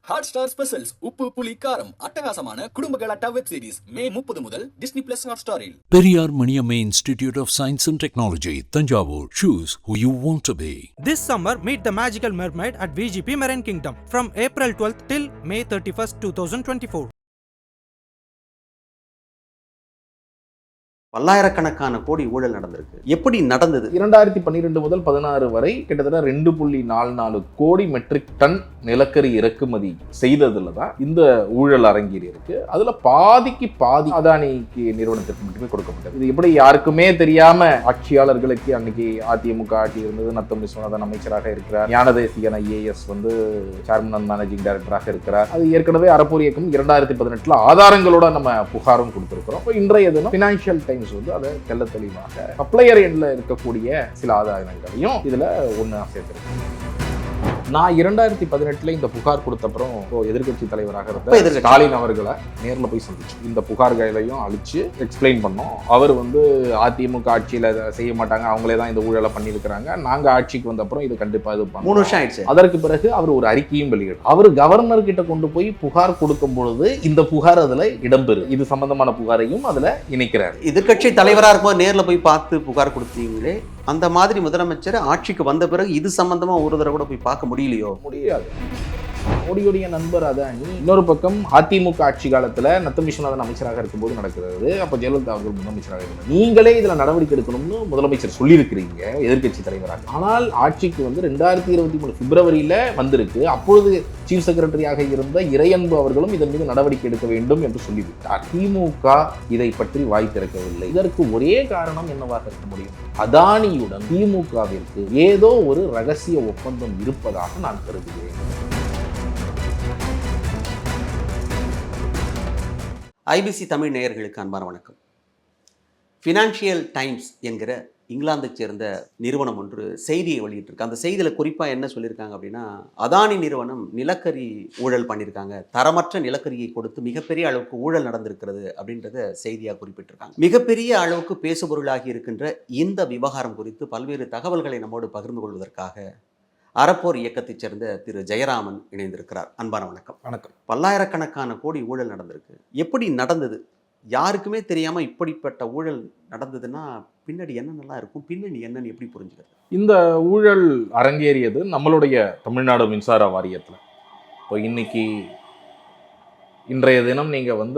Hotstar specials உப்பு புளி காரம் அட்டகாசமான குடும்ப கலாட்டா வெப் சீரிஸ் மே 30 முதல் டிஸ்னி பிளஸ் ஹாட்ஸ்டாரில். Periyar Maniamma Institute of Science and Technology, Tanjavur. Choose who you want to be. This summer, meet the magical mermaid at VGP Marine Kingdom from April 12th till May 31st, 2024. பல்லாயிரக்கணக்கான கோடி ஊழல் நடந்திருக்கு. எப்படி நடந்தது? 2012 முதல் 16 வரை கிட்டத்தட்ட 2.44 கோடி மெட்ரிக் டன் நிலக்கரி இறக்குமதி செய்ததுல தான் இந்த ஊழல் அரங்கேறி இருக்கு. அதுல பாதிக்கு பாதி அதானிக்கு நிறுவனத்திற்கு மட்டுமே கொடுக்கப்பட்டது. இது எப்படி யாருக்குமே தெரியாம ஆட்சியாளர்களுக்கு அன்னைக்கு அதிமுக ஆட்சி இருந்தது. நத்தம் விஸ்வநாதன் அமைச்சராக இருக்கிறார். Gnanadesikan IAS chairman and managing டைரக்டராக இருக்கிறார். அது ஏற்கனவே அறப்போர் இயக்கம் 2018 ஆதாரங்களோட நம்ம புகாரும் கொடுத்திருக்கிறோம். இன்றைய தினம் பினான்சியல் டைம்ஸ் அதை தெள்ள தெளிவாக சப்ளையர் எண்ணில் இருக்கக்கூடிய சில ஆதாரங்களையும் இதுல ஒண்ணு சேர்த்திருக்கேன். நான் 2018 இந்த புகார் கொடுத்தப்புறம் எதிர்கட்சி தலைவராக இருந்த ஸ்டாலின் அவர்களை நேரில் போய் சந்திச்சு இந்த புகார்களையும் அழிச்சு எக்ஸ்பிளைன் பண்ணோம். அவர் அதிமுக ஆட்சியில செய்ய மாட்டாங்க, அவங்களே தான் இந்த ஊழலை பண்ணியிருக்கிறாங்க, நாங்க ஆட்சிக்கு வந்த அப்புறம் இது கண்டிப்பா இது 3 வருஷம் ஆயிடுச்சு. அதற்கு பிறகு அவர் ஒரு அறிக்கையும் வெளியிடும். அவர் கவர்னர் கிட்ட கொண்டு போய் புகார் கொடுக்கும் பொழுது இந்த புகார் அதுல இடம்பெறும். இது சம்பந்தமான புகாரையும் அதுல இணைக்கிறார். எதிர்கட்சி தலைவரா இருக்கும்போது நேரில் போய் பார்த்து புகார் கொடுத்தீங்களே, அந்த மாதிரி முதலமைச்சர் ஆட்சிக்கு வந்த பிறகு இது சம்பந்தமா ஒரு தடவை கூட போய் பார்க்க முடியலையோ? முடியாது. மோடியுடைய நண்பர் அதானி இன்னொரு பக்கம் அதிமுக ஆட்சி காலத்துல நத்தம் விஸ்வநாதன் அமைச்சராக இருக்கும்போது நடக்கிறது. அப்ப ஜெயலலிதா அவர்கள் முதலமைச்சராக இருந்தார். நீங்களே இதுல நடவடிக்கை எடுக்கணும்னு முதலமைச்சர் சொல்லியிருக்கிறீங்க எதிர்கட்சி தலைவராக. ஆனால் ஆட்சிக்கு 2023 பிப்ரவரியில வந்திருக்கு. அப்பொழுது சீஃப் செக்ரட்டரியாக இருந்த இறையன்பு அவர்களும் இதன் மீது நடவடிக்கை எடுக்க வேண்டும் என்று சொல்லிவிட்டார். திமுக இதை பற்றி வாய் திறக்கவில்லை. இதற்கு ஒரே காரணம் என்னவாக இருக்க முடியும்? அதானியுடன் திமுகவிற்கு ஏதோ ஒரு ரகசிய ஒப்பந்தம் இருப்பதாக நான் கருதுகிறேன். IBC தமிழ் நேயர்களுக்கு அன்பான வணக்கம். ஃபினான்ஷியல் டைம்ஸ் என்கிற இங்கிலாந்தைச் சேர்ந்த நிறுவனம் ஒன்று செய்தியை வெளியிட்டிருக்கு. அந்த செய்தியில் குறிப்பாக என்ன சொல்லியிருக்காங்க அப்படின்னா, அதானி நிறுவனம் நிலக்கரி ஊழல் பண்ணியிருக்காங்க, தரமற்ற நிலக்கரியை கொடுத்து மிகப்பெரிய அளவுக்கு ஊழல் நடந்திருக்கிறது அப்படின்றத செய்தியாக குறிப்பிட்டிருக்காங்க. மிகப்பெரிய அளவுக்கு பேசுபொருளாகி இருக்கின்ற இந்த விவகாரம் குறித்து பல்வேறு தகவல்களை நம்மோடு பகிர்ந்து கொள்வதற்காக அறப்போர் இயக்கத்தைச் சேர்ந்த திரு ஜெயராமன் இணைந்திருக்கிறார். அன்பான வணக்கம். வணக்கம். பல்லாயிரக்கணக்கான கோடி ஊழல் நடந்திருக்கு. எப்படி நடந்தது? யாருக்குமே தெரியாம இப்படிப்பட்ட ஊழல் நடந்ததுன்னா பின்னாடி என்னென்னலாம் இருக்கும், பின்னணி என்னன்னு எப்படி புரிஞ்சுக்கிறது? இந்த ஊழல் அரங்கேறியது நம்மளுடைய தமிழ்நாடு மின்சார வாரியத்தில். இப்போ இன்னைக்கு இன்றைய தினம் நீங்கள்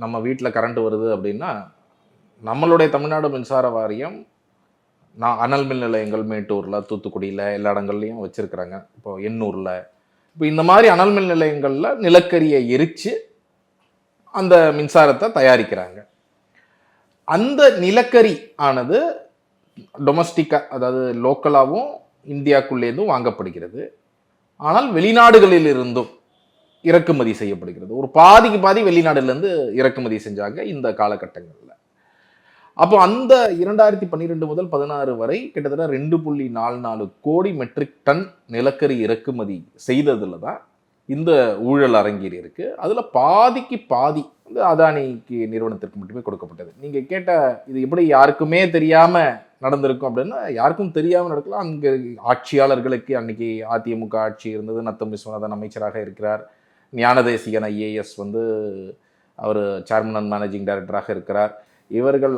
நம்ம வீட்டில் கரண்ட் வருது அப்படின்னா நம்மளுடைய தமிழ்நாடு மின்சார வாரியம் அனல் மின் நிலையங்கள் மேட்டூரில், தூத்துக்குடியில், எல்லா இடங்கள்லையும் வச்சுருக்கிறாங்க. இப்போ எண்ணூரில், இப்போ இந்த மாதிரி அனல் மின் நிலையங்களில் நிலக்கரியை எரித்து அந்த மின்சாரத்தை தயாரிக்கிறாங்க. அந்த நிலக்கரி ஆனது டொமஸ்டிக்காக, அதாவது லோக்கலாகவும் இந்தியாவுக்குள்ளேருந்தும் வாங்கப்படுகிறது. ஆனால் வெளிநாடுகளில் இருந்தும் இறக்குமதி செய்யப்படுகிறது. ஒரு பாதிக்கு பாதி வெளிநாடுலேருந்து இறக்குமதி செஞ்சாங்க இந்த காலகட்டங்களில். அப்போ அந்த 2012 முதல் 16 வரை கிட்டத்தட்ட 2.44 கோடி மெட்ரிக் டன் நிலக்கரி இறக்குமதி செய்ததுல தான் இந்த ஊழல் அரங்கேறி இருக்கு. அதுல பாதிக்கு பாதி அதானிக்கு நிறுவனத்திற்கு மட்டுமே கொடுக்கப்பட்டது. நீங்க கேட்ட இது எப்படி யாருக்குமே தெரியாம நடந்திருக்கும் அப்படின்னா, யாருக்கும் தெரியாம நடக்கலாம். அங்க ஆட்சியாளர்களுக்கு அன்னைக்கு அதிமுக ஆட்சி இருந்தது. நத்தம் விஸ்வநாதன் அமைச்சராக இருக்கிறார். ஞானதேசிகன் IAS அவர் சேர்மன் அண்ட் மேனேஜிங் டைரக்டராக இருக்கிறார். இவர்கள்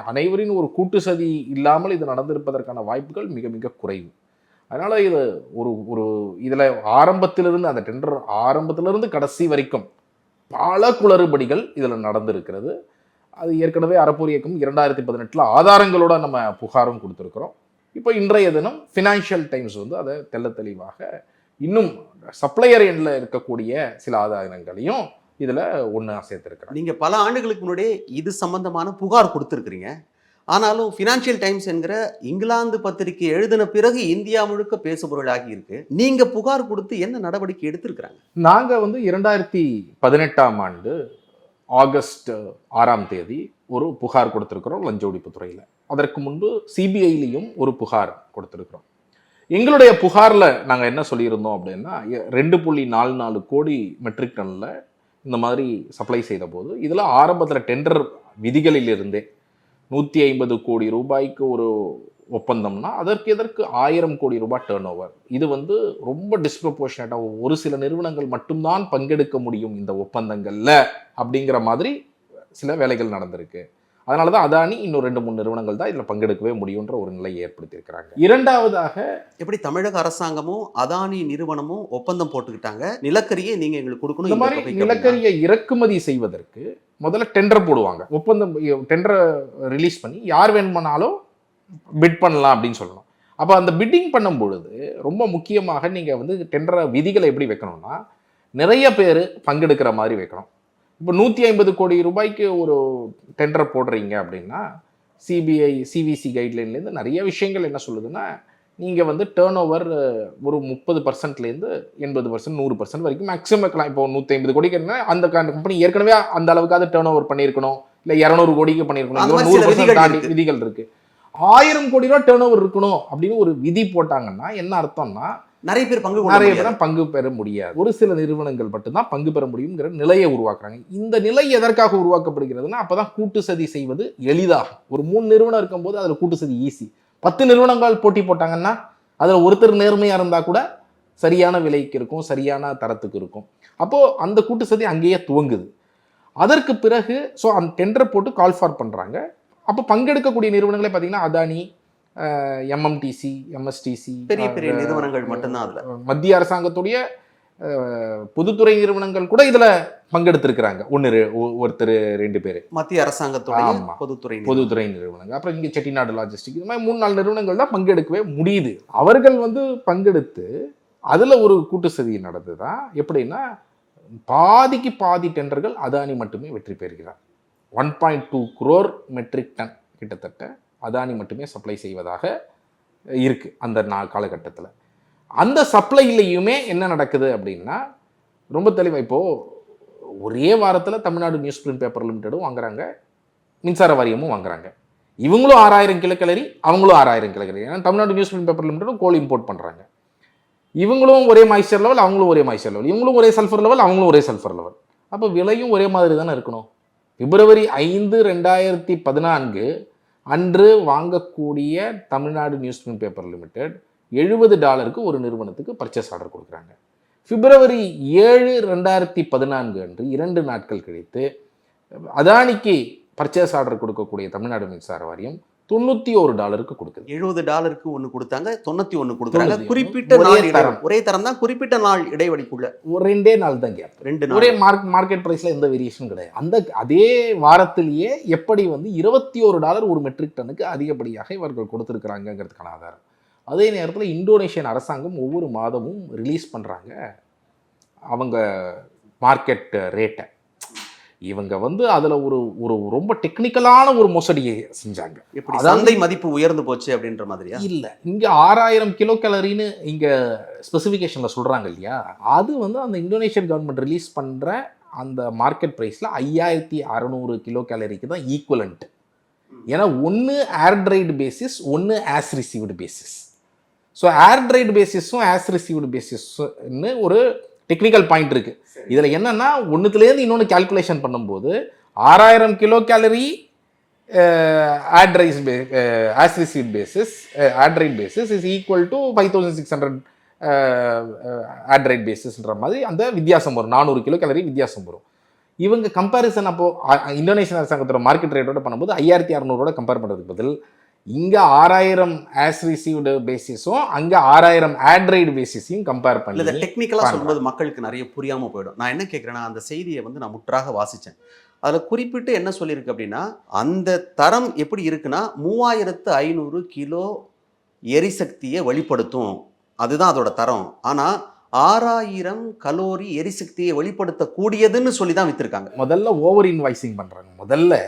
அனைவரின் ஒரு கூட்டு சதி இல்லாமல் இது நடந்திருப்பதற்கான வாய்ப்புகள் மிக மிக குறைவு. அதனால இது ஒரு இதுல ஆரம்பத்திலிருந்து, அந்த டெண்டர் ஆரம்பத்திலிருந்து கடைசி வரைக்கும் பல குளறுபடிகள் இதுல நடந்திருக்கிறது. அது ஏற்கனவே அறப்போர் இயக்கம் 2018 ஆதாரங்களோட நம்ம புகாரும் கொடுத்திருக்கிறோம். இப்போ இன்றைய தினம் ஃபினான்ஷியல் டைம்ஸ் அதை தெள்ள தெளிவாக இன்னும் சப்ளையர் எண்ணில் இருக்கக்கூடிய சில ஆதாரங்களையும் இதுல ஒண்ணா சேர்த்திருக்கிறேன். நீங்க பல ஆண்டுகளுக்கு முன்னாடியே இது சம்பந்தமான புகார் கொடுத்துருக்கிறீங்க. ஆனாலும் ஃபினான்ஷியல் டைம்ஸ் என்கிற இங்கிலாந்து பத்திரிகை எழுதின பிறகு இந்தியா முழுக்க பேசுபொருளாகி இருக்கு. நீங்க புகார் கொடுத்து என்ன நடவடிக்கை எடுத்திருக்கிறாங்க? நாங்க 2018 ஆண்டு ஆகஸ்ட் 6ஆம் தேதி ஒரு புகார் கொடுத்திருக்கிறோம் லஞ்ச ஒழிப்புத்துறையில. அதற்கு முன்பு CBIலையும் ஒரு புகார் கொடுத்திருக்கிறோம். எங்களுடைய புகார்ல நாங்க என்ன சொல்லியிருந்தோம் அப்படின்னா, 2.44 கோடி மெட்ரிக் டன்ல இந்த மாதிரி சப்ளை செய்த போது இதில் ஆரம்பத்தில் டெண்டர் விதிகளில் இருந்தே 150 கோடி ரூபாய்க்கு ஒப்பந்தம்னா எதற்கு 1000 கோடி ரூபாய் டேர்ன் ஓவர். இது வந்து ரொம்ப டிஸ்ப்ரொபோர்ஷனேட்டாக ஒரு சில நிறுவனங்கள் மட்டும்தான் பங்கெடுக்க முடியும் இந்த ஒப்பந்தங்கள்ல அப்படிங்கிற மாதிரி சில வேலைகள் நடந்திருக்கு. அதனால தான் அதானி இன்னும் 2-3 நிறுவனங்கள் தான் இதில் பங்கெடுக்கவே முடியுன்ற ஒரு நிலையை ஏற்படுத்தியிருக்கிறாங்க. இரண்டாவதாக எப்படி தமிழக அரசாங்கமும் அதானி நிறுவனமும் ஒப்பந்தம் போட்டுக்கிட்டாங்க, நிலக்கரியை நீங்க எங்களுக்கு இந்த கொடுக்கணும், மாதிரி நிலக்கரியை இறக்குமதி செய்வதற்கு முதல்ல டெண்டர் போடுவாங்க. ஒப்பந்தம் டெண்டரை ரிலீஸ் பண்ணி யார் வேணுமானாலும் பிட் பண்ணலாம் அப்படின்னு சொல்லணும். அப்போ அந்த பிட்டிங் பண்ணும் பொழுது ரொம்ப முக்கியமாக நீங்கள் வந்து டெண்டரை விதிகளை எப்படி வைக்கணும்னா, நிறைய பேர் பங்கெடுக்கிற மாதிரி வைக்கணும். இப்போ 150 கோடி ரூபாய்க்கு ஒரு டெண்டரை போடுறீங்க அப்படின்னா சிவிசி கைட்லைன்லேருந்து நிறைய விஷயங்கள் என்ன சொல்லுதுன்னா, நீங்கள் வந்து டேர்ன் ஓவர் ஒரு 30%லேருந்து 80% 100% வரைக்கும் மேக்ஸிமம் வைக்கலாம். இப்போ 150 கோடிக்கு என்ன அந்த கம்பெனி ஏற்கனவே அந்த அளவுக்காவது டேர்ன் ஓவர் பண்ணியிருக்கணும், இல்லை 200 கோடிக்கு பண்ணியிருக்கணும், 100% தாண்டி விதிகள் இருக்கு. 1000 கோடி ரூபா டேர்ன் ஓவர் இருக்கணும் அப்படின்னு ஒரு விதி போட்டாங்கன்னா என்ன அர்த்தம்னா, நிறைய பேர் பங்கு பெற முடியாது. ஒரு சில நிறுவனங்கள் மட்டும்தான் பங்கு பெற முடியுங்கிற நிலையை உருவாக்குறாங்க. இந்த நிலை எதற்காக உருவாக்கப்படுகிறதுனா, அப்பதான் கூட்டு சதி செய்வது எளிதாகும். ஒரு 3 நிறுவனம் இருக்கும்போது அதுல கூட்டு சதி ஈஸி. 10 நிறுவனங்கள் போட்டி போட்டாங்கன்னா அதுல ஒருத்தர் நேர்மையா இருந்தா கூட சரியான விலைக்கு இருக்கும், சரியான தரத்துக்கு இருக்கும். அப்போ அந்த கூட்டு சதி அங்கேயே துவங்குது. அதற்கு பிறகு அந்த டெண்டர் போட்டு கால் ஃபார் பண்றாங்க. அப்போ பங்கெடுக்கக்கூடிய நிறுவனங்களே பார்த்தீங்கன்னா அதானி, எம்எம்டிசி, எம்எஸ்டிசி, பெரிய பெரிய நிறுவனங்கள் மட்டும்தான். அதுல மத்திய அரசாங்கத்துடைய பொதுத்துறை நிறுவனங்கள் கூட இதுல பங்கெடுத்திருக்கிறாங்க. ஒருத்தர் 2 பேர் மத்திய அரசாங்கத்துடைய பொதுத்துறை நிறுவனங்கள். அப்புறம் இங்க செட்டிநாடு லாஜிஸ்டிக், இது மாதிரி 3-4 நிறுவனங்கள் தான் பங்கெடுக்கவே முடியுது. அவர்கள் வந்து பங்கெடுத்து அதுல ஒரு கூட்டு சதி நடந்துதான். எப்படின்னா, பாதிக்கு பாதி டெண்டர்கள் அதானி மட்டுமே வெற்றி பெறுகிறார். 1.2 crore மெட்ரிக் டன் கிட்டத்தட்ட அதானி மட்டுமே சப்ளை செய்வதாக இருக்கு அந்த காலகட்டத்தில். அந்த சப்ளைலையுமே என்ன நடக்குது அப்படின்னா, ரொம்ப தெளிவாக இப்போ ஒரே வாரத்தில் தமிழ்நாடு நியூஸ் பிரிண்ட் பேப்பர் லிமிடெடும் வாங்குறாங்க, மின்சார வாரியமும் வாங்குறாங்க. இவங்களும் 6000 கிலோகலரி, அவங்களும் 6000 கிலோகலரி. ஏன்னா தமிழ்நாடு நியூஸ் பிரிண்ட் பேப்பர் லிமிடெடும் கோல் இம்போர்ட் பண்ணுறாங்க. இவங்களும் ஒரே மாய்ஸ்சர் லெவல், அவங்களும் ஒரே மாய்ஸ்சர் லெவல். இவங்களும் ஒரே சல்ஃபர் லெவல், அவங்களும் ஒரே சல்ஃபர் லெவல். அப்போ விலையும் ஒரே மாதிரி தானே இருக்கணும். February 5, 2014 அன்று வாங்கக்கூடிய Tamil Nadu news print paper limited $70 ஒரு நிறுவனத்துக்கு பர்ச்சேஸ் ஆர்டர் கொடுக்குறாங்க. February 7, 2014 அன்று 2 நாட்கள் கழித்து அதானிக்கு பர்ச்சேஸ் ஆர்டர் கொடுக்கக்கூடிய தமிழ்நாடு மின்சார வாரியம் $91 கொடுக்குது. $70 ஒன்று கொடுத்தாங்க, 91 கொடுக்குறாங்க. குறிப்பிட்ட நாள் ஒரே தரம் தான், குறிப்பிட்ட நாள் இடைவெளிக்குள்ள 2 நாள் தான் கேப். 2 நாள் ஒரே மார்க்கெட் பிரைஸ்ல எந்த வேரியேஷன் கிடையாது. அதே வாரத்திலேயே எப்படி வந்து $21 ஒரு மெட்ரிக் டனுக்கு அதிகப்படியாக இவர்கள் கொடுத்துருக்கிறாங்கிறதுக்கான ஆதாரம். அதே நேரத்தில் இந்தோனேஷியன் அரசாங்கம் ஒவ்வொரு மாதமும் ரிலீஸ் பண்ணுறாங்க அவங்க மார்க்கெட் ரேட்டை. இவங்க வந்து அதில் ஒரு ரொம்ப டெக்னிக்கலான ஒரு மோசடியை செஞ்சாங்க. எப்படி சந்தை மதிப்பு உயர்ந்து போச்சு அப்படின்ற மாதிரியா? இல்லை, இங்கே 6000 கிலோ கேலரின்னு இங்கே ஸ்பெசிஃபிகேஷனில் சொல்கிறாங்க இல்லையா, அது வந்து அந்த இந்தோனேஷியன் கவர்மெண்ட் ரிலீஸ் பண்ணுற அந்த மார்க்கெட் ப்ரைஸில் 5600 கிலோ கேலரிக்கு தான் ஈக்குவலண்ட். ஏன்னா ஒன்று ஏர்ட்ரைடு பேசிஸ், ஒன்று as received basis. So air dried பேசிஸும் ஆஸ் ரிசீவ்டு பேசிஸ்ன்னு ஒரு டெக்னிக்கல் பாயிண்ட் இருக்குது. இதில் என்னென்னா, ஒன்றுத்துலேருந்து இன்னொன்று கால்குலேஷன் பண்ணும்போது 6000 kilo calorie as received basis, air dried basis is equal to 5600 air dried பேசிஸ்ன்ற மாதிரி அந்த வித்தியாசம் வரும். 400 கிலோ கேலரி வித்தியாசம் வரும். இவங்க கம்பேரிசன் அப்போது இந்தோனேஷியன் அரசாங்கத்தோட மார்க்கெட் ரேட்டோட பண்ணும்போது 5600 கம்பேர் பண்ணுறதுக்கு பதில் இங்கே 6000 ஆஸ் ரிசீவ்டு பேசிஸும் அங்கே 6000 ஆட்ரைடு பேசிஸையும் கம்பேர் பண்ணி இதை டெக்னிக்கலாக சொல்லும்போது மக்களுக்கு நிறைய புரியாமல் போயிடும். நான் என்ன கேட்குறேன்னா, அந்த செய்தியை வந்து நான் முற்றாக வாசித்தேன். அதில் குறிப்பிட்டு என்ன சொல்லியிருக்கு அப்படின்னா, அந்த தரம் எப்படி இருக்குன்னா 3500 கிலோ எரிசக்தியை வெளிப்படுத்தும், அதுதான் அதோட தரம். ஆனால் 6000 கலோரி எரிசக்தியை வெளிப்படுத்தக்கூடியதுன்னு சொல்லி தான் விற்றுருக்காங்க. முதல்ல ஓவர் இன்வாய்சிங் பண்ணுறாங்க. முதல்ல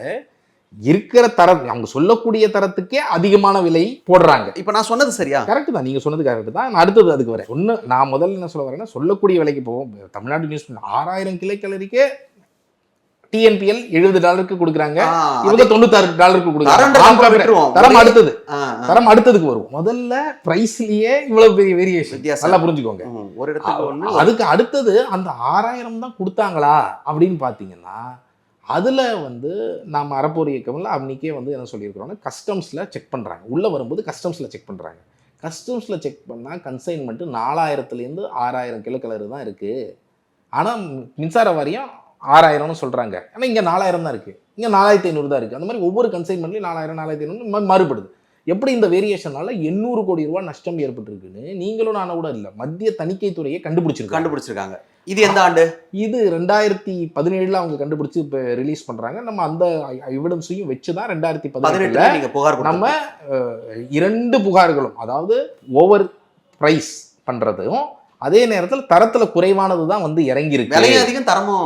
இருக்கிற தரம், அவங்க சொல்லக்கூடிய தரத்துக்கே அதிகமான விலை போடுறாங்க. இப்போ நான் சொன்னது சரியா? கரெக்ட் தான், நீங்கள் சொன்னது கரெக்ட் தான். நான் அடுத்தது அதுக்கு வரேன். நான் முதல்ல என்ன சொல்ல வரேன்னா, சொல்லக்கூடிய விலைக்கு போவோம். தமிழ்நாடு நியூஸ் 6000 கிலோ கேலரிக்கே TNPL $70 கொடுக்குறாங்க, இவங்க $96 கொடுக்குறாங்க. தரம் அடுத்ததுக்கு வரும். முதல்ல பிரைஸ்லயே இவ்வளவு பெரிய வேரியேஷன், நல்லா புரிஞ்சுக்கோங்க. ஒரு இடத்துக்கு அதுக்கு அடுத்தது அந்த 6000 தான் கொடுத்தாங்களா அப்படின்னு பாத்தீங்கன்னா, அதில் வந்து நாம் அறப்போர் இயக்கம்ல அன்றைக்கே வந்து என்ன சொல்லியிருக்கிறோன்னா கஸ்டம்ஸில் செக் பண்ணுறாங்க. உள்ளே வரும்போது கஸ்டம்ஸில் செக் பண்ணுறாங்க. கஸ்டம்ஸில் செக் பண்ணால் கன்சைன்மெண்ட்டு 4000லேருந்து 6000 கிலோ கலரு தான் இருக்குது. ஆனால் மின்சார வாரியம் 6000ன்னு சொல்கிறாங்க. ஆனால் இங்கே 4000 தான் இருக்குது, இங்கே 4500 தான் இருக்குது. அந்த மாதிரி ஒவ்வொரு கன்சைன்மெண்ட்லையும் 4000 4500 மாறுபடுது. எப்படி இந்த வேரியேஷனால 800 கோடி ரூபாய் நஷ்டம் ஏற்பட்டிருக்குன்னு நீங்களும் நானும் கூட இல்லை, மத்திய தணிக்கைத்துறையை கண்டுபிடிச்சிருக்காங்க. இது எந்த ஆண்டு? இது 2017 அவங்க கண்டுபிடிச்சு இப்போ ரிலீஸ் பண்றாங்க. நம்ம அந்த எவிடன்ஸையும் வச்சுதான் 2018 நீங்க புகார் நம்ம 2 புகார்களும், அதாவது ஓவர் பிரைஸ் பண்றதும் அதே நேரத்தில் தரத்துல குறைவானது தான் வந்து இறங்கி இருக்கு. விலை அதிகம் தரமும்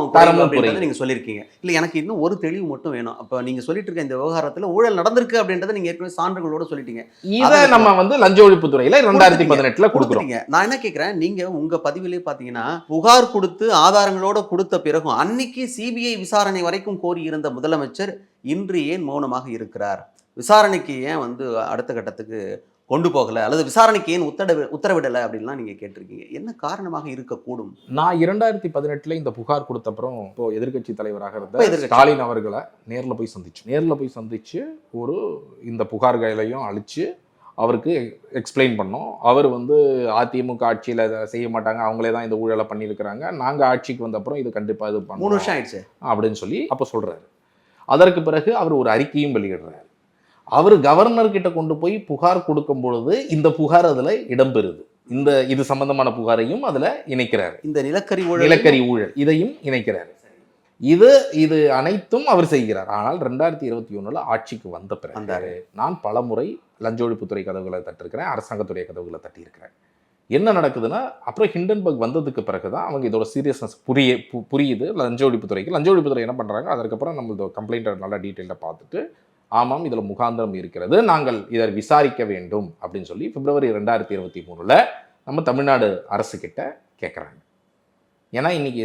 குறைவு நீங்க சொல்லியிருக்கீங்க. இல்ல எனக்கு இன்னும் ஒரு தெளிவு மட்டும் வேணும். அப்ப நீங்க சொல்லிட்டு இருக்க இந்த விவகாரத்துல ஊழல் நடந்திருக்கு அப்படின்றத நீங்க ஏற்கனவே சான்றுகளோட சொல்லிட்டீங்க. இதை நம்ம வந்து லஞ்ச ஒழிப்பு துறையில 2018 கொடுக்குறோம். நான் என்ன கேட்கிறேன், நீங்க உங்க பதிவிலே பாத்தீங்கன்னா புகார் கொடுத்து ஆதாரங்களோட கொடுத்த பிறகும் அன்னைக்கு சிபிஐ விசாரணை வரைக்கும் கோரி இருந்த முதலமைச்சர் இன்று ஏன் மௌனமாக இருக்கிறார்? விசாரணைக்கு ஏன் வந்து அடுத்த கட்டத்துக்கு கொண்டு போகல, அல்லது விசாரணைக்கு ஏன் உத்தரவிடலை அப்படின்லாம் நீங்க கேட்டிருக்கீங்க. என்ன காரணமாக இருக்கக்கூடும்? நான் 2018 இந்த புகார் கொடுத்தப்புறம் இப்போ எதிர்க்கட்சி தலைவராக இருந்த ஸ்டாலின் அவர்களை நேரில் போய் சந்திச்சு ஒரு இந்த புகார்களையும் அழிச்சு அவருக்கு எக்ஸ்பிளைன் பண்ணோம். அவர் வந்து அதிமுக ஆட்சியில் செய்ய மாட்டாங்க, அவங்களே தான் இந்த ஊழலை பண்ணியிருக்கிறாங்க, நாங்கள் ஆட்சிக்கு வந்தப்புறம் இது கண்டிப்பாக இது 3 வருஷம் ஆயிடுச்சு அப்படின்னு சொல்லி அப்போ சொல்றாரு. அதற்கு பிறகு அவர் ஒரு அறிக்கையும் வெளியிடுறாரு. அவர் கவர்னர் கிட்ட கொண்டு போய் புகார் கொடுக்கும் பொழுது இந்த புகார் அதுல இடம்பெறுது. இது சம்பந்தமான புகாரையும் அதுல இணைக்கிறாரு. இந்த நிலக்கரி ஊழல் இதையும் இணைக்கிறாரு. இது அனைத்தும் அவர் செய்கிறார். ஆனால் 2021 ஆட்சிக்கு வந்த பிறகு நான் பலமுறை லஞ்ச ஒழிப்புத்துறை கதவுகளை தட்டிருக்கிறேன், அரசாங்கத்துடைய கதவுகளை தட்டியிருக்கிறேன். என்ன நடக்குதுன்னா, அப்புறம் ஹிண்டன்பர்க் வந்ததுக்கு பிறகுதான் அவங்க இதோட சீரியஸ்னஸ் புரியுது லஞ்ச ஒழிப்புத்துறைக்கு. லஞ்ச ஒழிப்புத்துறை என்ன பண்றாங்க, அதுக்கப்புறம் நம்ம கம்ப்ளைண்ட் நல்லா டீட்டெயிலாக பார்த்துட்டு ஆமாம் இதில் முகாந்திரம் இருக்கிறது, நாங்கள் இதை விசாரிக்க வேண்டும் அப்படின்னு சொல்லி பிப்ரவரி 2023 நம்ம தமிழ்நாடு அரசு கிட்ட கேட்குறாங்க. ஏன்னா இன்னைக்கு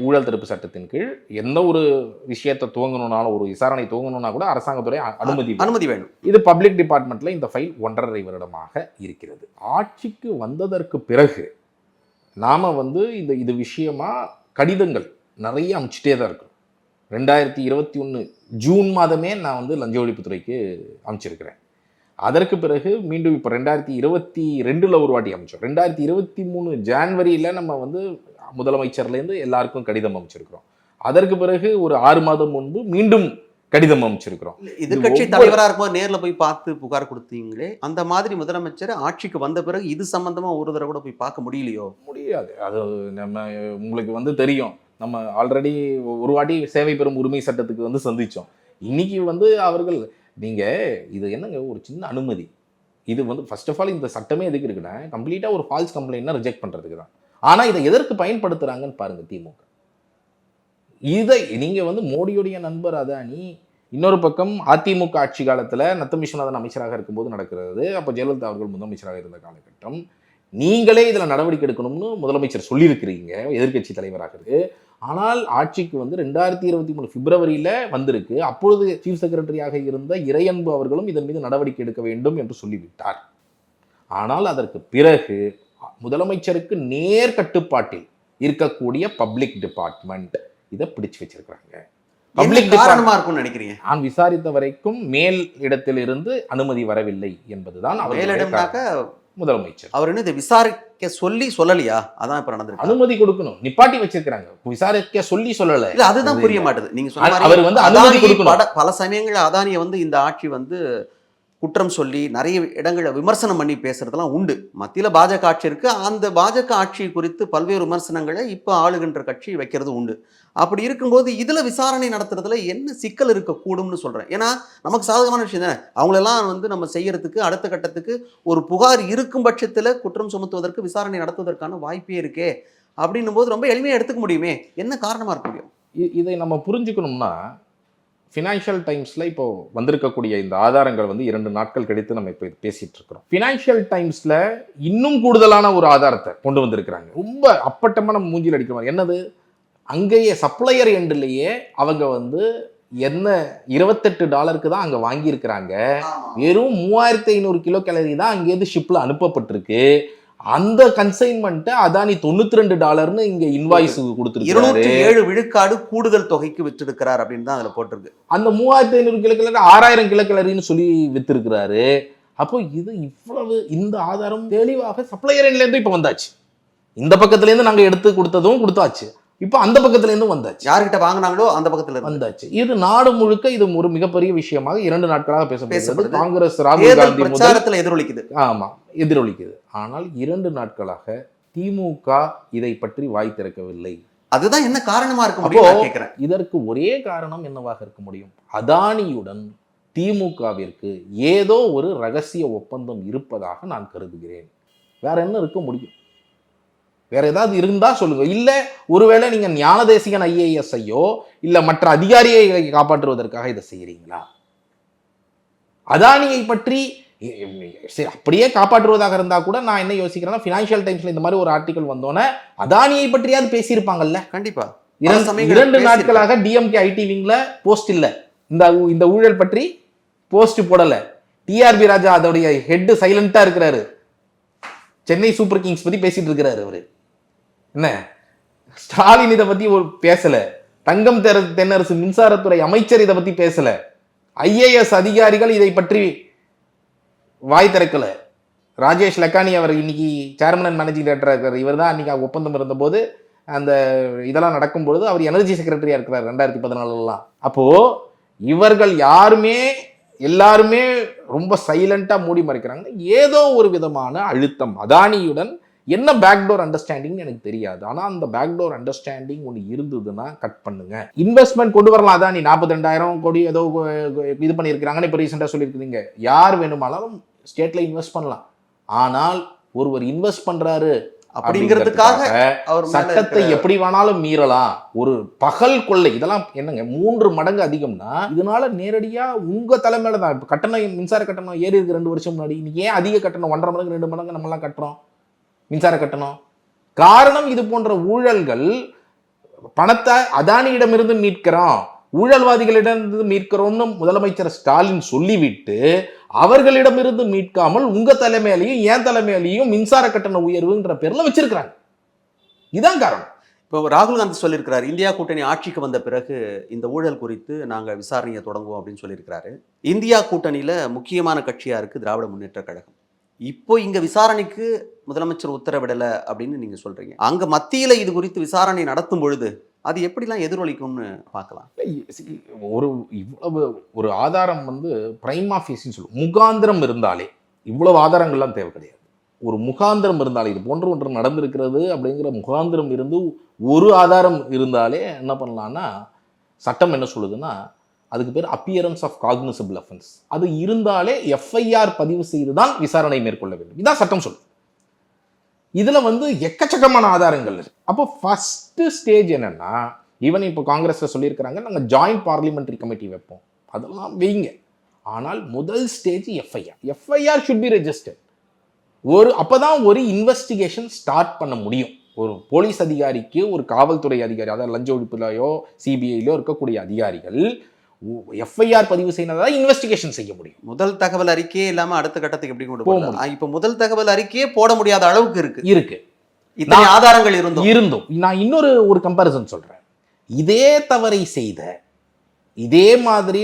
ஊழல் தடுப்பு சட்டத்தின் கீழ் எந்த ஒரு விஷயத்தை துவங்கணும்னாலும், ஒரு விசாரணை துவங்கணும்னா கூட அரசாங்கத்துறை அனுமதி வேணும். இது பப்ளிக் டிபார்ட்மெண்ட்ல இந்த ஃபைல் 1.5 வருடமாக இருக்கிறது. ஆட்சிக்கு வந்ததற்கு பிறகு நாம வந்து இது விஷயமா கடிதங்கள் நிறைய அனுப்பிச்சிட்டே தான் இருக்கும். 2021 ஜூன் மாதமே நான் வந்து லஞ்ச ஒழிப்புத்துறைக்கு அமைச்சிருக்கிறேன். அதற்கு பிறகு மீண்டும் இப்போ 2022 ஒரு வாட்டி அமைச்சோம். 2023 ஜான்வரியில் நம்ம வந்து முதலமைச்சர்லேருந்து எல்லாருக்கும் கடிதம் அமைச்சிருக்கிறோம். அதற்கு பிறகு ஒரு 6 மாதம் முன்பு மீண்டும் கடிதம் அமைச்சிருக்கிறோம். எதிர்க்கட்சி தலைவராக இருக்கும்போது நேரில் போய் பார்த்து புகார் கொடுத்தீங்களே, அந்த மாதிரி முதலமைச்சர் ஆட்சிக்கு வந்த பிறகு இது சம்பந்தமா ஒரு தடவை கூட போய் பார்க்க முடியாது. அது நம்ம உங்களுக்கு வந்து தெரியும், நம்ம ஆல்ரெடி ஒரு வாட்டி சேவை பெறும் உரிமை சட்டத்துக்கு வந்து சந்திச்சோம். இன்னைக்கு வந்து அவர்கள் இது என்னங்க ஒரு சின்ன அனுமதி, இது வந்து ஃபர்ஸ்ட் ஆஃப் ஆல் இந்த சட்டமே எதுக்கு இருக்குன்னா கம்ப்ளீட்டாக ஒரு ஃபால்ஸ் கம்ப்ளைண்ட்னா ரிஜெக்ட் பண்ணுறதுக்கு தான். ஆனால் இதை எதற்கு பயன்படுத்துகிறாங்கன்னு பாருங்கள் திமுக. இதை நீங்கள் வந்து மோடியுடைய நண்பர் அதானி, இன்னொரு பக்கம் அதிமுக ஆட்சி காலத்தில் நத்தம் விஸ்வநாதன் அமைச்சராக இருக்கும்போது நடக்கிறது, அப்போ ஜெயலலிதா அவர்கள் முதலமைச்சராக இருந்த காலகட்டம், நீங்களே இதில் நடவடிக்கை எடுக்கணும்னு முதலமைச்சர் சொல்லியிருக்கிறீங்க எதிர்க்கட்சி தலைவராக இருக்கு. ஆனால் ஆட்சிக்கு வந்து 2023 பிப்ரவரியில் வந்திருக்கு. அப்பொழுது சீஃப் செக்ரட்டரியாக இருந்த இறையன்பு அவர்களும் இதன் மீது நடவடிக்கை எடுக்க வேண்டும் என்று சொல்லிவிட்டார். ஆனால் அதற்கு பிறகு முதலமைச்சருக்கு நேர் கட்டுப்பாட்டில் இருக்கக்கூடிய பப்ளிக் டிபார்ட்மெண்ட் இதை பிடிச்சு வச்சிருக்கிறாங்க. பப்ளிக் காரணமா இருக்கும்னு நினைக்கிறீங்க? நான் விசாரித்த வரைக்கும் மேல் இடத்தில் இருந்து அனுமதி வரவில்லை என்பதுதான் முதலமைச்சர். அவர் என்ன இதை விசாரிக்க சொல்லலையா? அதான் இப்ப நடந்திருக்கு. அனுமதி கொடுக்கணும், நிப்பாட்டி வச்சிருக்காங்க, விசாரிக்க சொல்லல. இல்ல அதுதான் புரிய மாட்டேது. நீங்க சொன்ன அவர் வந்து அனுமதி கொடுக்கணும். பல சமயங்கள்ல அதானியை வந்து இந்த ஆட்சி வந்து குற்றம் சொல்லி நிறைய இடங்களை விமர்சனம் பண்ணி பேசுறதெல்லாம் உண்டு. மத்தியில் பாஜக ஆட்சி இருக்கு, அந்த பாஜக ஆட்சி குறித்து பல்வேறு விமர்சனங்களை இப்போ ஆளுகின்ற கட்சி வைக்கிறது உண்டு. அப்படி இருக்கும்போது இதில் விசாரணை நடத்துறதுல என்ன சிக்கல் இருக்கக்கூடும்னு சொல்கிறேன். ஏன்னா நமக்கு சாதகமான விஷயம் தானே, அவங்களெல்லாம் வந்து நம்ம செய்யறதுக்கு அடுத்த கட்டத்துக்கு ஒரு புகார் இருக்கும் பட்சத்தில் குற்றம் சுமத்துவதற்கு விசாரணை நடத்துவதற்கான வாய்ப்பே இருக்கே. அப்படின்னும் போது ரொம்ப எளிமையாக எடுத்துக்க முடியுமே. என்ன காரணமாக இருக்க முடியும்? இதை நம்ம புரிஞ்சுக்கணும்னா, ஃபினான்ஷியல் டைம்ஸில் இப்போ வந்திருக்கக்கூடிய இந்த ஆதாரங்கள் வந்து 2 நாட்கள் கழித்து நம்ம இப்போ பேசிட்டு இருக்கிறோம். ஃபினான்ஷியல் டைம்ஸில் இன்னும் கூடுதலான ஒரு ஆதாரத்தை கொண்டு வந்திருக்கிறாங்க. ரொம்ப அப்பட்டமான மூஞ்சில் அடிக்கிற மாதிரி. என்னது, அங்கேயே சப்ளையர் எண்ட்லேயே அவங்க வந்து என்ன $28 தான் அங்கே வாங்கியிருக்கிறாங்க. வெறும் 3500 கிலோ கேலரி தான் அங்கேருந்து ஷிப்பில் அனுப்பப்பட்டிருக்கு. அந்த கன்சைன்மெண்ட்டை அதானி $92 இங்க இன்வாய்ஸ் கொடுத்துருக்காரு. 207 விழுக்காடு கூடுதல் தொகைக்கு விற்றிருக்கிறார் அப்படின்னு தான் அதுல போட்டிருக்கு. அந்த 3500 கிலோக்கலரி 6000 கிலோக்கலரின்னு சொல்லி வித்திருக்கிறாரு. அப்போ இது இவ்வளவு இந்த ஆதாரம் தெளிவாக சப்ளையர் இருந்து இப்ப வந்தாச்சு. இந்த பக்கத்துல இருந்து நாங்க எடுத்து கொடுத்ததும் கொடுத்தாச்சு, இப்ப அந்த பக்கத்துல இருந்து வந்தாச்சு. யார்கிட்ட வாங்கினாங்களோ அந்த பக்கத்துல வந்தாச்சு. இது நாடு முழுக்க இது ஒரு மிகப்பெரிய விஷயமாக 2 நாட்களாக பேசப்படுகிறது. காங்கிரஸ் ராகுல் காந்தி பிரச்சாரத்துல எதிரொலிக்குது. ஆமா, எதிரொலிக்குது. ஆனால் 2 நாட்களாக திமுக இதை பற்றி வாய் திறக்கவில்லை. அதுதான் என்ன காரணமா இருக்க முடியும் கேக்குறேன். இதற்கு ஒரே காரணம் என்னவாக இருக்க முடியும்? அதானியுடன் திமுகவிற்கு ஏதோ ஒரு ரகசிய ஒப்பந்தம் இருப்பதாக நான் கருதுகிறேன். வேற என்ன இருக்க முடியும்? வேற ஏதாவது இருந்தா சொல்லுங்க. இல்ல ஒருவேளை நீங்க ஞானதேசிகன் ஐஏஎஸ்ஐயோ இல்ல மற்ற அதிகாரியை காப்பாற்றுவதற்காக இதை செய்யறீங்களா? அதானியை பற்றி சரி அப்படியே காப்பாற்றுவதாக இருந்தா கூட நான் என்ன யோசிக்கிறேன்னா, ஃபினான்ஷியல் டைம்ஸ்ல இந்த மாதிரி ஒரு ஆர்டிகல் வந்தோன்னே அதானியை பற்றியாவது பேசியிருப்பாங்கல்ல. கண்டிப்பா 2 நாட்களாக டிஎம்கே ஐடி விங்ல போஸ்ட் இல்ல, இந்த ஊழல் பற்றி போஸ்ட் போடல. டிஆர்பி ராஜா அதோடைய ஹெட் சைலண்டா இருக்கிறாரு. சென்னை சூப்பர் கிங்ஸ் பத்தி பேசிட்டு இருக்கிறாரு அவரு. என்ன ஸ்டாலின் இதை பத்தி பேசல. தங்கம் தென்னரசு மின்சாரத்துறை அமைச்சர் இதை பத்தி பேசல. ஐஏஎஸ் அதிகாரிகள் இதை பற்றி வாய் திறக்கல. ராஜேஷ் லக்கானி அவர் இன்னைக்கு சேர்மன் அண்ட் மேனேஜிங் டைரக்டர் இருக்கார். இவர் தான் அன்னைக்கு ஒப்பந்தம் இருந்தபோது அந்த இதெல்லாம் நடக்கும்பொழுது அவர் எனர்ஜி செக்ரட்டரியா இருக்கிறார் 2014. அப்போ இவர்கள் எல்லாருமே ரொம்ப சைலண்டா மூடி மறைக்கிறாங்க. ஏதோ ஒரு விதமான அழுத்தம் அதானியுடன் என்ன பேக்டோர் அண்டர்ஸ்டாண்டிங் எனக்கு தெரியாது. ஆனா அந்த பேக்டோர் அண்டர்ஸ்டாண்டிங் ஒன்று இருந்ததுன்னா கட் பண்ணுங்க. இன்வெஸ்ட்மெண்ட் கொண்டு வரலாம். அதானி 42,000 கோடி ஏதோ இது பண்ணியிருக்கிறாங்கன்னு இப்போ ரீசெண்டா சொல்லியிருக்கிறீங்க. யார் வேணுமானாலும் ஸ்டேட்ல இன்வெஸ்ட் பண்ணலாம். ஆனால் ஒருவர் இன்வெஸ்ட் பண்றாரு அப்படிங்கிறதுக்காக சட்டத்தை எப்படி வேணாலும் மீறலாம். ஒரு பகல் கொள்ளை இதெல்லாம் என்னங்க 3 மடங்கு அதிகம்னா இதனால நேரடியா உங்க தலைமையில தான். இப்ப கட்டணம் மின்சார கட்டணம் ஏறி இருக்கு 2 வருஷம் முன்னாடி. இன்னைக்கு ஏன் அதிக கட்டணம் 1.5 மடங்கு 2 மடங்கு நம்ம எல்லாம் கட்டுறோம் மின்சார கட்டணம்? காரணம் இது போன்ற ஊழல்கள். பணத்தை அதானியிடமிருந்து மீட்கிறோம், ஊழல்வாதிகளிடமிருந்து மீட்கிறோம்னு முதலமைச்சர் ஸ்டாலின் சொல்லிவிட்டு அவர்களிடமிருந்து மீட்காமல் உங்க தலைமையிலையும் என் தலைமையிலையும் மின்சார கட்டண உயர்வுன்ற பேர்ல வச்சிருக்கிறாங்க. இதான் காரணம். இப்போ ராகுல் காந்தி சொல்லியிருக்கிறார், இந்தியா கூட்டணி ஆட்சிக்கு வந்த பிறகு இந்த ஊழல் குறித்து நாங்கள் விசாரணையை தொடங்குவோம் அப்படின்னு சொல்லியிருக்கிறாரு. இந்தியா கூட்டணியில முக்கியமான கட்சியா இருக்கு திராவிட முன்னேற்ற கழகம். இப்போ இங்க விசாரணைக்கு முதலமைச்சர் உத்தரவிடலை அப்படின்னு நீங்க சொல்றீங்க. அங்க மத்தியில இது குறித்து விசாரணை நடத்தும் பொழுது அது எப்படிலாம் எதிரொலிக்கும்னு பார்க்கலாம். இவ்வளவு ஒரு ஆதாரம் பிரைமா ஃபேஸ்ன்னு சொல்லுவோம். முகாந்திரம் இருந்தாலே இவ்வளவு ஆதாரங்கள்லாம் தேவை கிடையாது. ஒரு முகாந்திரம் இருந்தாலே இது போன்ற ஒன்று நடந்திருக்கிறது அப்படிங்கிற முகாந்திரம் இருந்து ஒரு ஆதாரம் இருந்தாலே என்ன பண்ணலாம்னா, சட்டம் என்ன சொல்லுதுன்னா அதுக்கு பேர் அப்பியரன்ஸ் ஆஃப் காக்னிசபிள் அஃபென்ஸ். அது இருந்தாலே எஃப்ஐஆர் பதிவு செய்துதான் விசாரணை மேற்கொள்ள வேண்டும். இதான் சட்டம் சொல்லுது. இதுல எக்கச்சக்கமான ஆதாரங்கள் இருக்கு. அப்போ ஃபர்ஸ்ட் ஸ்டேஜ் என்னன்னா, ஈவன் இப்போ காங்கிரஸ்ல சொல்லியிருக்கிறாங்க நாங்கள் ஜாயிண்ட் பார்லிமெண்டரி கமிட்டி வைப்போம், அதெல்லாம் வைங்க. ஆனால் முதல் stage FIR should be registered. அப்பதான் ஒரு இன்வெஸ்டிகேஷன் ஸ்டார்ட் பண்ண முடியும். ஒரு போலீஸ் அதிகாரிக்கு, ஒரு காவல்துறை அதிகாரி, அதாவது லஞ்ச ஒழிப்புலையோ சிபிஐலையோ இருக்கக்கூடிய அதிகாரிகள் எஃப்ஐஆர் பதிவு செய்யறதா இன்வெஸ்டிகேஷன் செய்ய முடியும். முதல் தகவல் அறிக்கையே இல்லாம அடுத்த கட்டத்துக்கு எப்படி கொண்டு போக முடியும்? இப்ப முதல் தகவல் அறிக்கையே போட முடியாத அளவுக்கு இருக்கு. இத்தனை ஆதாரங்கள் இருந்தும் நான் இன்னொரு கம்பேரிசன் சொல்றேன். இதே தவறை செய்த, இதே மாதிரி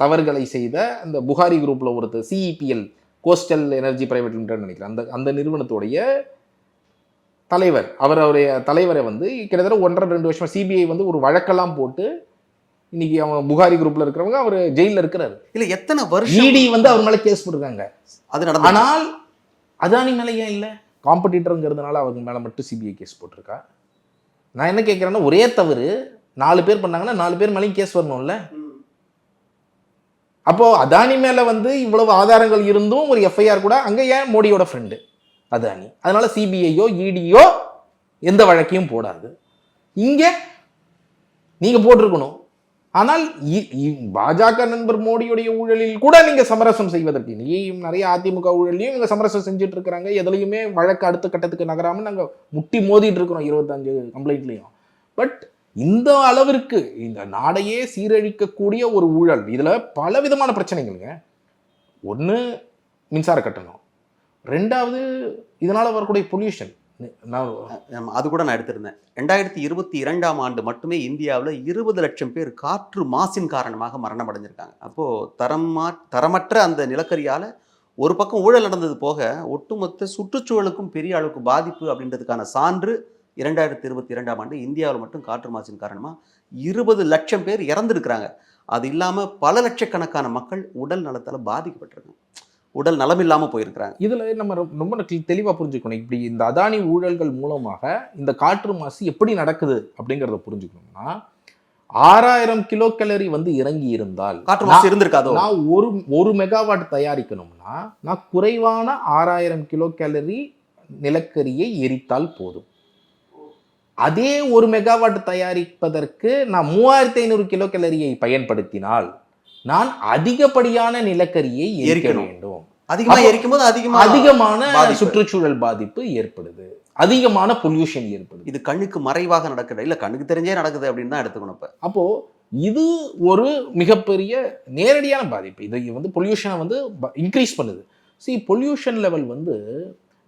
தவறுகளை செய்த அந்த புகாரி குரூப்ல ஒருத்தர் சிஇபிஎல் கோஸ்டல் எனர்ஜி பிரைவேட் லிமிடெட் நினைக்கிறேன், அந்த நிறுவனத்துடைய தலைவர், அவருடைய தலைவரை கிட்டத்தட்ட 1.5-2 வருஷமா சிபிஐ ஒரு வழக்கெல்லாம் போட்டு இன்னைக்கு அவன் புகாரி குரூப்ல இருக்கிறவங்க அவர் ஜெயில இருக்கிறாரு. இல்ல எத்தனை வருஷம் இடி அவர் மேல கேஸ் போட்டிருக்காங்க. ஆனால் அதானி மேல ஏன் இல்ல? காம்படிட்டருங்கிறதுனால அவங்க மேல மட்டும் சிபிஐ கேஸ் போட்டிருக்கா. நான் என்ன கேட்கிறேன்னா, ஒரே தவறு 4 பேர் பண்ணாங்கன்னா 4 பேர் மேலேயும் கேஸ் வரணும்ல. அப்போ அதானி மேல இவ்வளவு ஆதாரங்கள் இருந்தும் ஒரு எஃப்ஐஆர் கூட அங்க ஏன் மோடியோட ஃப்ரெண்டு அதானி, அதனால சிபிஐயோ இடியோ எந்த வழக்கையும் போடாது. இங்க நீங்க போட்டிருக்கணும். ஆனால் பாஜக நண்பர் மோடியுடைய ஊழலில் கூட நீங்க சமரசம் செய்வதற்கு, நீயும் நிறைய அதிமுக ஊழலையும் இவங்க சமரசம் செஞ்சுட்டு இருக்கிறாங்க. எதுலையுமே வழக்கு அடுத்த கட்டத்துக்கு நகராம நாங்க முட்டி மோதிட்டு இருக்கிறோம் 25 கம்ப்ளைண்ட்லையும். பட் இந்த அளவிற்கு இந்த நாடையே சீரழிக்கக்கூடிய ஒரு ஊழல், இதுல பல விதமான பிரச்சனைகளுங்க. ஒன்று மின்சார கட்டணம், 2வது இதனால வரக்கூடிய பொல்யூஷன். அது கூட நான் எடுத்திருந்தேன். 2022ஆம் ஆண்டு மட்டுமே இந்தியாவில் 20 லட்சம் பேர் காற்று மாசின் காரணமாக மரணம் அடைஞ்சிருக்காங்க. அப்போது தரமற்ற அந்த நிலக்கரியால் ஒரு பக்கம் ஊழல் நடந்தது போக ஒட்டுமொத்த சுற்றுச்சூழலுக்கும் பெரிய அளவுக்கு பாதிப்பு அப்படின்றதுக்கான சான்று 2022ஆம் ஆண்டு இந்தியாவில் மட்டும் காற்று மாசின் காரணமாக 20 லட்சம் பேர் இறந்துருக்கிறாங்க. அது இல்லாமல் பல லட்சக்கணக்கான மக்கள் உடல் நலத்தால் பாதிக்கப்பட்டிருக்காங்க, உடல் நலம் இல்லாமல் போயிருக்கிறாங்க. இதில் நம்ம ரொம்ப தெளிவாக புரிஞ்சுக்கணும். இப்படி இந்த அதானி ஊழல்கள் மூலமாக இந்த காற்று மாசு எப்படி நடக்குது அப்படிங்கிறத புரிஞ்சுக்கணும்னா, 6000 கிலோ கேலரி வந்து இறங்கி இருந்தால் காற்று மாசு இருந்திருக்காதோ. நான் ஒரு மெகாவாட் தயாரிக்கணும்னா நான் குறைவான 6000 கிலோ கேலரி நிலக்கரியை எரித்தால் போதும். அதே 1 மெகாவாட் தயாரிப்பதற்கு நான் 3500 கிலோ கேலரியை பயன்படுத்தினால் நான் அதிகப்படியான நிலக்கரியை எரிக்க வேண்டும். அதிகமாக எரிக்கும் போது அதிகமான சுற்றுச்சூழல் பாதிப்பு ஏற்படுது, அதிகமான பொல்யூஷன் ஏற்படுது. இது கண்ணுக்கு மறைவாக நடக்குது, இல்ல கண்ணுக்கு தெரிஞ்சே நடக்குது அப்படின்னு தான் எடுத்துக்கணும். அப்போ இது ஒரு மிகப்பெரிய நேரடியான பாதிப்பு. இது வந்து பொல்யூஷனை வந்து இன்க்ரீஸ் பண்ணுது. பொல்யூஷன் லெவல் வந்து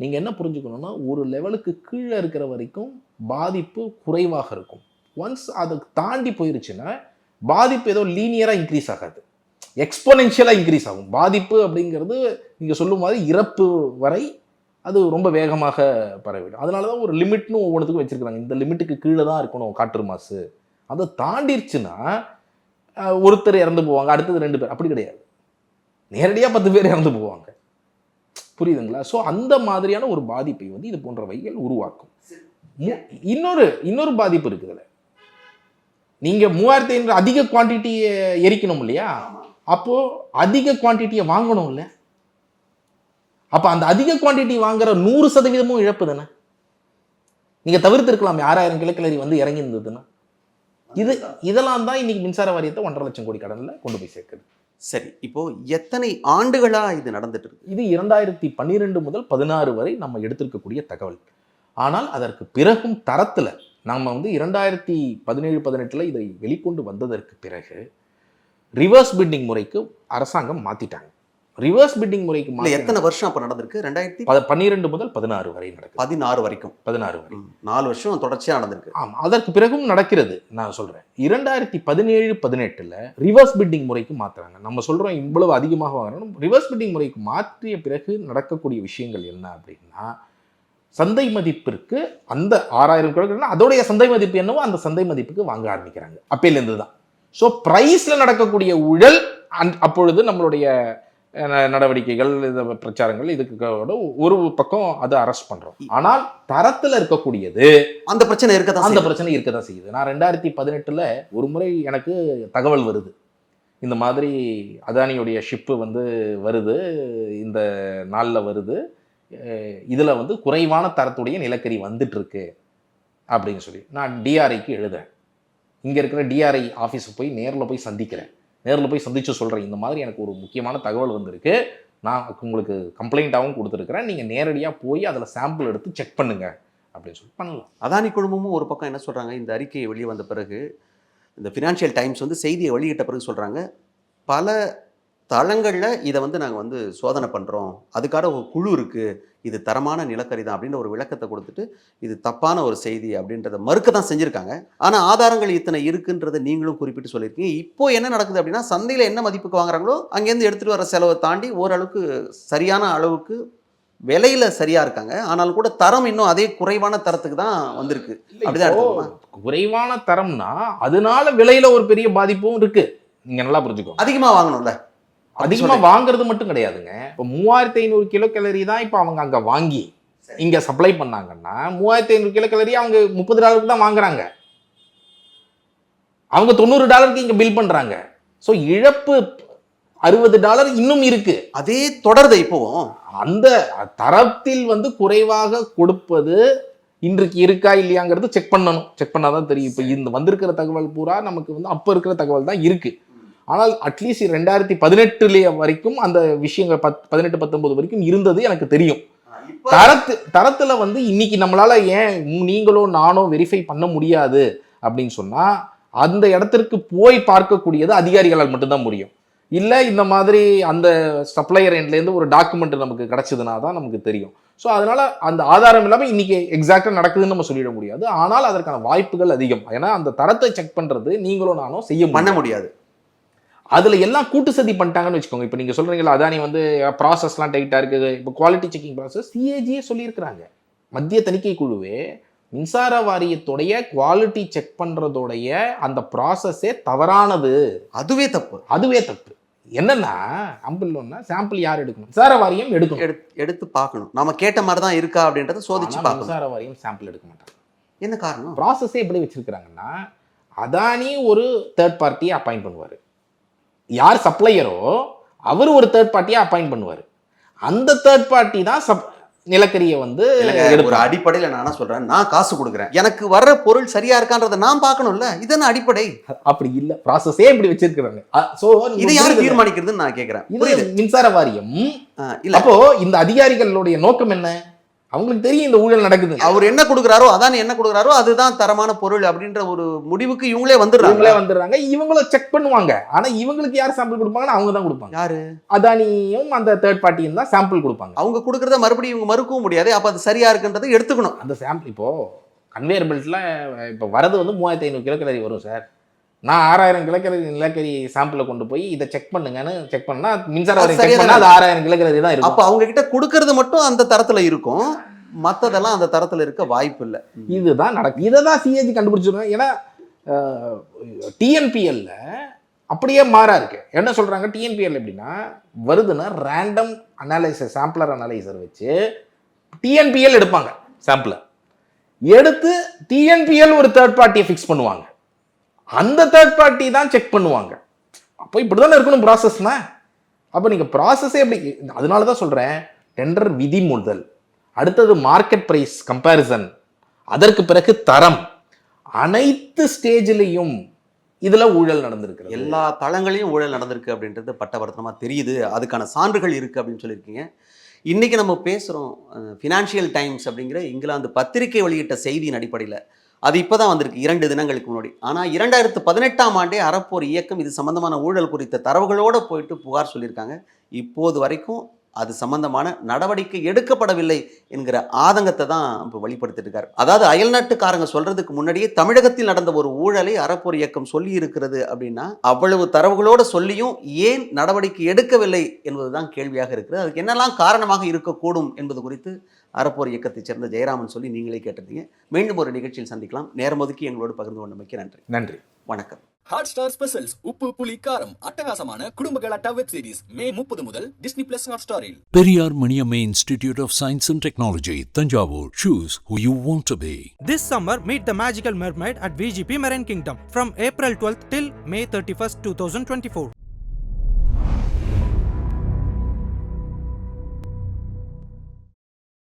நீங்க என்ன புரிஞ்சுக்கணும்னா, ஒரு லெவலுக்கு கீழே இருக்கிற வரைக்கும் பாதிப்பு குறைவாக இருக்கும். ஒன்ஸ் அதை தாண்டி போயிருச்சுன்னா பாதிப்பு ஏதோ லீனியரா இன்க்ரீஸ் ஆகாது, எக்ஸ்போனென்ஷியலா இன்க்ரீஸ் ஆகும். பாதிப்பு அப்படிங்கிறது நீங்க சொல்லும் மாதிரி இறப்பு வரை அது ரொம்ப வேகமாக பரவிடும். அதனாலதான் ஒரு லிமிட்னு ஒவ்வொன்றுத்துக்கும் வச்சிருக்காங்க. இந்த லிமிட்டுக்கு கீழே தான் இருக்கணும் காற்று மாசு. அதை தாண்டிடுச்சுன்னா ஒருத்தர் இறந்து போவாங்க, அடுத்தது 2 பேர். அப்படி கிடையாது, நேரடியாக 10 பேர் இறந்து போவாங்க. புரியுதுங்களா? ஸோ அந்த மாதிரியான ஒரு பாதிப்பை வந்து இது போன்ற வைகள் உருவாக்கும். இன்னொரு பாதிப்பு இருக்குதுல்ல, நீங்க 3500 அதிக குவான்டிட்டியை எரிக்கணும் இல்லையா? அப்போ அதிக குவான்டிட்டியை வாங்கணும் இல்ல? அப்ப அந்த அதிக குவான்டிட்டி வாங்குற 100% இழப்பு தானே. நீங்க தவிர்த்து இருக்கலாமே 6000 கிலோ கேலரி வந்து இறங்கி இருந்ததுன்னா. இதெல்லாம் தான் இன்னைக்கு மின்சார வாரியத்தை 1.5 லட்சம் கோடி கடன்ல கொண்டு போய் சேர்க்குது. சரி, இப்போ எத்தனை ஆண்டுகளா இது நடந்துட்டு இருக்கு? இது 2012 முதல் 16 வரை நம்ம எடுத்திருக்கக்கூடிய தகவல். ஆனால் அதற்கு பிறகும் தரத்துல நம்ம வந்து 2017-18 இதை வெளிக்கொண்டு வந்ததற்கு பிறகு ரிவர்ஸ் பிட்டிங் முறைக்கு அரசாங்கம் மாத்திட்டாங்க. ரிவர்ஸ் பிட்டிங் முறைக்கு எத்தனை வருஷம் அப்ப நடந்திருக்கு? 2012 முதல் 16 வரை நடக்குது. 16 வரைக்கும் 16 வரை 4 வருஷம் தொடர்ச்சியா நடந்திருக்கு. ஆமா, அதற்கு பிறகும் நடக்கிறது. நான் சொல்றேன் 2017-18 ரிவர்ஸ் பிட்டிங் முறைக்கு மாத்துறாங்க. நம்ம சொல்றோம் இவ்வளவு அதிகமாக வாங்கணும். ரிவர்ஸ் பிட்டிங் முறைக்கு மாற்றிய பிறகு நடக்கக்கூடிய விஷயங்கள் என்ன அப்படின்னா, சந்தை மதிப்பிற்கு அந்த 6000 கிலோ அதோடைய சந்தை மதிப்பு என்னவோ அந்த சந்தை மதிப்புக்கு வாங்க ஆரம்பிக்கிறாங்க. அப்பையிலேருந்து தான். ஸோ பிரைஸ்ல நடக்கக்கூடிய ஊழல் அப்பொழுது நம்மளுடைய நடவடிக்கைகள், பிரச்சாரங்கள் இதுக்கு ஒரு பக்கம் அதை அரெஸ்ட் பண்றோம். ஆனால் தரத்துல இருக்கக்கூடியது அந்த பிரச்சனை இருக்கதான் செய்யுது. நான் 2018 ஒரு முறை எனக்கு தகவல் வருது, இந்த மாதிரி அதானியுடைய ஷிப்பு வந்து வருது, இந்த நாளில் வருது, இதுல வந்து குறைவான தரத்துடைய நிலக்கரி வந்துட்டு இருக்கு அப்படின்னு சொல்லி நான் டிஆர்ஐக்கு எழுதுறேன். இங்க இருக்கிற டிஆர்ஐ ஆஃபீஸுக்கு போய் நேரில் போய் சந்திக்கிறேன். நேரில் போய் சந்திச்சு சொல்கிறேன், இந்த மாதிரி எனக்கு ஒரு முக்கியமான தகவல் வந்திருக்கு, நான் உங்களுக்கு கம்ப்ளைண்ட்டாகவும் கொடுத்துருக்குறேன், நீங்கள் நேரடியாக போய் அதில் சாம்பிள் எடுத்து செக் பண்ணுங்க அப்படின்னு சொல்லி பண்ணலாம். அதானி குழுமமும் ஒரு பக்கம் என்ன சொல்கிறாங்க, இந்த அறிக்கையை வெளியே வந்த பிறகு, இந்த ஃபினான்ஷியல் டைம்ஸ் வந்து செய்தியை வெளியிட்ட பிறகு சொல்கிறாங்க, பல தளங்களில் இதை வந்து நாங்கள் வந்து சோதனை பண்ணுறோம், அதுக்காக ஒரு குழு இருக்குது, இது தரமான நிலக்கரி தான் அப்படின்ற ஒரு விளக்கத்தை கொடுத்துட்டு இது தப்பான ஒரு செய்தி அப்படின்றத மறுக்க தான் செஞ்சுருக்காங்க. ஆனால் ஆதாரங்கள் இத்தனை இருக்குன்றதை நீங்களும் குறிப்பிட்டு சொல்லியிருக்கீங்க. இப்போது என்ன நடக்குது அப்படின்னா, சந்தையில் என்ன மதிப்புக்கு வாங்குறாங்களோ அங்கேருந்து எடுத்துகிட்டு வர செலவை தாண்டி ஓரளவுக்கு சரியான அளவுக்கு விலையில் சரியாக இருக்காங்க, ஆனாலும் கூட தரம் இன்னும் அதே குறைவான தரத்துக்கு தான் வந்திருக்கு. அப்படிதான் குறைவான தரம்னா அதனால விலையில் ஒரு பெரிய பாதிப்பும் இருக்குது. நீங்கள் நல்லா புரிஞ்சுக்கோ. அதிகமாக வாங்கணும்ல, அதிகமாக வாங்குறது மட்டும் கிடையாதுங்க. இப்போ 3500 கிலோ கேலரி தான் இப்போ அவங்க அங்கே வாங்கி இங்கே சப்ளை பண்ணாங்கன்னா 3500 கிலோ கேலரி அவங்க $30 தான் வாங்குறாங்க, அவங்க $90 இங்கே பில் பண்ணுறாங்க. ஸோ இழப்பு $60 இன்னும் இருக்கு. அதே தொடருது. இப்போ அந்த தரத்தில் வந்து குறைவாக கொடுப்பது இன்றைக்கு இருக்கா இல்லையாங்கிறது செக் பண்ணணும். செக் பண்ணாதான் தெரியும். இப்போ இந்த வந்திருக்கிற தகவல் பூரா நமக்கு வந்து அப்போ இருக்கிற தகவல் தான் இருக்கு. ஆனால் அட்லீஸ்ட் 2018 வரைக்கும் அந்த விஷயங்கள் 18-19 வரைக்கும் இருந்தது எனக்கு தெரியும். தரத்துல வந்து இன்னைக்கு நம்மளால ஏன் நீங்களோ நானோ வெரிஃபை பண்ண முடியாது அப்படின்னு சொன்னா, அந்த இடத்திற்கு போய் பார்க்கக்கூடியது அதிகாரிகளால் மட்டும்தான் முடியும். இல்லை இந்த மாதிரி அந்த சப்ளையர் எண்ட்லேருந்து ஒரு டாக்குமெண்ட் நமக்கு கிடைச்சதுனா தான் நமக்கு தெரியும். ஸோ அதனால அந்த ஆதாரம் இல்லாமல் இன்னைக்கு எக்ஸாக்டாக நடக்குதுன்னு நம்ம சொல்லிட முடியாது. ஆனால் அதற்கான வாய்ப்புகள் அதிகம். ஏன்னா அந்த தரத்தை செக் பண்றது நீங்களும் நானும் பண்ண முடியாது. அதுல எல்லாம் கூட்டு சதி பண்ணிட்டாங்கன்னு வச்சுக்கோங்க. இப்போ நீங்க சொல்றீங்களா அதானி வந்து ப்ராசஸ்லாம் டைட்டா இருக்குது. இப்போ குவாலிட்டி செக்கிங் ப்ராசஸ் சிஏஜியே சொல்லியிருக்கிறாங்க. மத்திய தணிக்கை குழுவே மின்சார வாரியத்துடைய குவாலிட்டி செக் பண்றதோடைய அந்த ப்ராசஸே தவறானது. அதுவே தப்பு. என்னன்னா சாம்பிள் யார் எடுக்கணும்? மின்சார வாரியம் எடுத்து பார்க்கணும். நம்ம கேட்ட மாதிரி தான் இருக்கா அப்படின்றத சோதிச்சு பார்க்கணும். மின்சார வாரியம் சாம்பிள் எடுக்க மாட்டாங்க. என்ன காரணம்? ப்ராசஸே எப்படி வச்சிருக்கிறாங்கன்னா அதானி ஒரு தேர்ட் பார்ட்டியை அப்பாயிண்ட் பண்ணுவார். யார் சப்ளையரோ அவர் ஒரு தேர்ட் பார்ட்டியை அப்பாயிண்ட் பண்ணுவார். அந்த தேர்ட் பார்ட்டி தான் நிலக்கரியை வந்து ஒரு அடிப்படையில் நான் சொல்றேன், நான் காசு கொடுக்குறேன், எனக்கு வர்ற பொருள் சரியா இருக்கான்றதை நான் பார்க்கணும்ல. இதன அடிப்படை. அப்படி இல்ல, ப்ராசஸே இப்படி வச்சிருக்கிறாங்க. சோ இதை யார் தீர்மானிக்கிறதுன்னு நான் கேட்கிறேன். இது மின்சார வாரியம் இல்ல. அப்போ இந்த அதிகாரிகளுடைய நோக்கம் என்ன? அவங்களுக்கு தெரியும் இந்த ஊழல் நடக்குது. அவர் என்ன கொடுக்குறாரோ அதான் என்ன கொடுக்குறாரோ அதுதான் தரமான பொருள் அப்படின்ற ஒரு முடிவுக்கு இவங்களே வந்துடுறாங்க. இவங்கள செக் பண்ணுவாங்க. ஆனா இவங்களுக்கு யார் சாம்பிள் கொடுப்பாங்கன்னா அவங்க தான் கொடுப்பாங்க. யாரு? அதானியும் அந்த தேர்ட் பார்ட்டியும் தான் சாம்பிள் கொடுப்பாங்க. அவங்க கொடுக்கறத மறுபடியும் இவங்க மறுக்கவும் முடியாது. அப்ப அது சரியா இருக்குன்றதை எடுத்துக்கணும். அந்த சாம்பிள் இப்போ கன்வேயர் பெல்ட்ல இப்போ வரது வந்து 3500 கிலோக்கலரி வரும் சார். நான் 6000 நிலக்கரி சாம்பிளை கொண்டு போய் இதை செக் பண்ணுங்கன்னு செக் பண்ணா மின்சார வாரியம் செக் பண்ணா அது 6000 கிலோக்கலரி தான் இருக்கும். அப்போ அவங்க கிட்ட கொடுக்கறது மட்டும் அந்த தரத்துல இருக்கும், மற்றதெல்லாம் அந்த தரத்துல இருக்க வாய்ப்பு இல்லை. இதுதான் நடக்கும். இதை தான் சிஏஜி கண்டுபிடிச்சிருக்காங்க. ஏன்னா டிஎன்பிஎல்ல அப்படியே மாறா இருக்கு. என்ன சொல்றாங்க? டிஎன்பிஎல் எப்படின்னா வருதுன்னா ரேண்டம் அனாலிசிஸ் சாம்பிளர் அனாலிசர் வச்சு டிஎன்பிஎல் எடுப்பாங்க. சாம்பிளை எடுத்து டிஎன்பிஎல் ஒரு தேர்ட் பார்ட்டியை ஃபிக்ஸ் பண்ணுவாங்க. அந்த தேர்ட் பார்ட்டி தான் செக் பண்ணுவாங்க. அப்போ இப்படி தானே இருக்கணும் ப்ராசஸ்னா. அப்போ நீங்கள் ப்ராசஸே எப்படி? அதனால தான் சொல்கிறேன், டெண்டர் விதி முதல் அடுத்தது மார்க்கெட் ப்ரைஸ் கம்பேரிசன், அதற்கு பிறகு தரம், அனைத்து ஸ்டேஜ்லேயும் இதில் ஊழல் நடந்திருக்கு. எல்லா தளங்களையும் ஊழல் நடந்திருக்கு அப்படின்றது பட்டவர்த்தனமாக தெரியுது. அதுக்கான சான்றுகள் இருக்குது அப்படின்னு சொல்லியிருக்கீங்க. இன்றைக்கி நம்ம பேசுகிறோம் ஃபினான்ஷியல் டைம்ஸ் அப்படிங்கிற இங்கிலாந்து பத்திரிகை வெளியிட்ட செய்தியின் அடிப்படையில். அது இப்போ தான் வந்திருக்கு 2 தினங்களுக்கு முன்னாடி. ஆனால் 2018ஆம் ஆண்டே அறப்போர் இயக்கம் இது சம்பந்தமான ஊழல் குறித்த தரவுகளோடு போயிட்டு புகார் சொல்லியிருக்காங்க. இப்போது வரைக்கும் அது சம்பந்தமான நடவடிக்கை எடுக்கப்படவில்லை என்கிற ஆதங்கத்தை தான் இப்போ வெளிப்படுத்திட்டு இருக்காரு. அதாவது அயல்நாட்டுக்காரங்க சொல்றதுக்கு முன்னாடியே தமிழகத்தில் நடந்த ஒரு ஊழலை அறப்போர் இயக்கம் சொல்லி இருக்கிறது அப்படின்னா அவ்வளவு தரவுகளோடு சொல்லியும் ஏன் நடவடிக்கை எடுக்கவில்லை என்பதுதான் கேள்வியாக இருக்கிறது. அதுக்கு என்னெல்லாம் காரணமாக இருக்கக்கூடும் என்பது குறித்து அறப்போர் இயக்கத்தைச் சேர்ந்த ஜெயராமன் சொல்லி நீங்களே கேட்டிருந்தீங்க. மீண்டும் ஒரு நிகழ்ச்சியில் சந்திக்கலாம். நேரம் ஒதுக்கி எங்களோடு பகிர்ந்து கொண்டமைக்கு நன்றி. வணக்கம். ஹாட்ஸ்டார் ஸ்பெஷல்ஸ் உப்பு புளி காரம் அட்டகாசமான குடும்ப கலாட்டா வெப் சீரிஸ் மே 30 முதல் டிஸ்னி பிளஸ் ஹாட்ஸ்டாரில். Periyar Maniamma Institute of Science and Technology, Thanjavur. Choose who you want to be. This summer, meet the magical mermaid at VGP Marine Kingdom from April 12th till May 31st, 2024.